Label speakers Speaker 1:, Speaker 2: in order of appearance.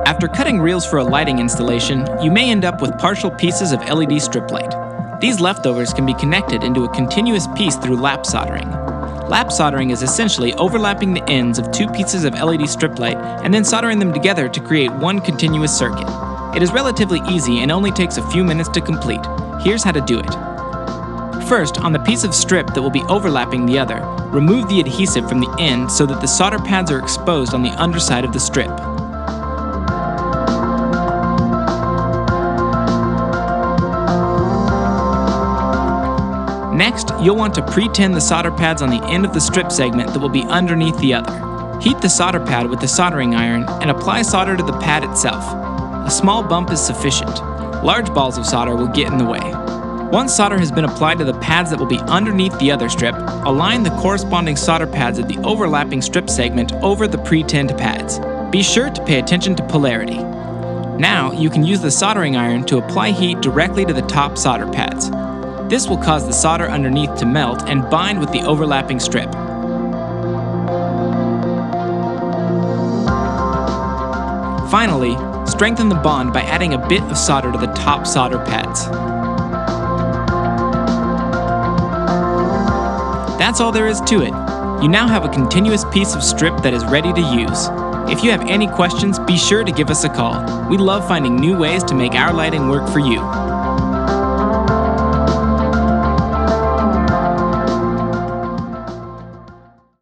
Speaker 1: After cutting reels for a lighting installation, you may end up with partial pieces of LED strip light. These leftovers can be connected into a continuous piece through lap soldering. Lap soldering is essentially overlapping the ends of two pieces of LED strip light and then soldering them together to create one continuous circuit. It is relatively easy and only takes a few minutes to complete. Here's how to do it. First, on the piece of strip that will be overlapping the other, remove the adhesive from the end so that the solder pads are exposed on the underside of the strip. Next, you'll want to pre-tin the solder pads on the end of the strip segment that will be underneath the other. Heat the solder pad with the soldering iron and apply solder to the pad itself. A small bump is sufficient. Large balls of solder will get in the way. Once solder has been applied to the pads that will be underneath the other strip, align the corresponding solder pads at the overlapping strip segment over the pre-tinned pads. Be sure to pay attention to polarity. Now, you can use the soldering iron to apply heat directly to the top solder pads. This will cause the solder underneath to melt and bind with the overlapping strip. Finally, strengthen the bond by adding a bit of solder to the top solder pads. That's all there is to it. You now have a continuous piece of strip that is ready to use. If you have any questions, be sure to give us a call. We love finding new ways to make our lighting work for you.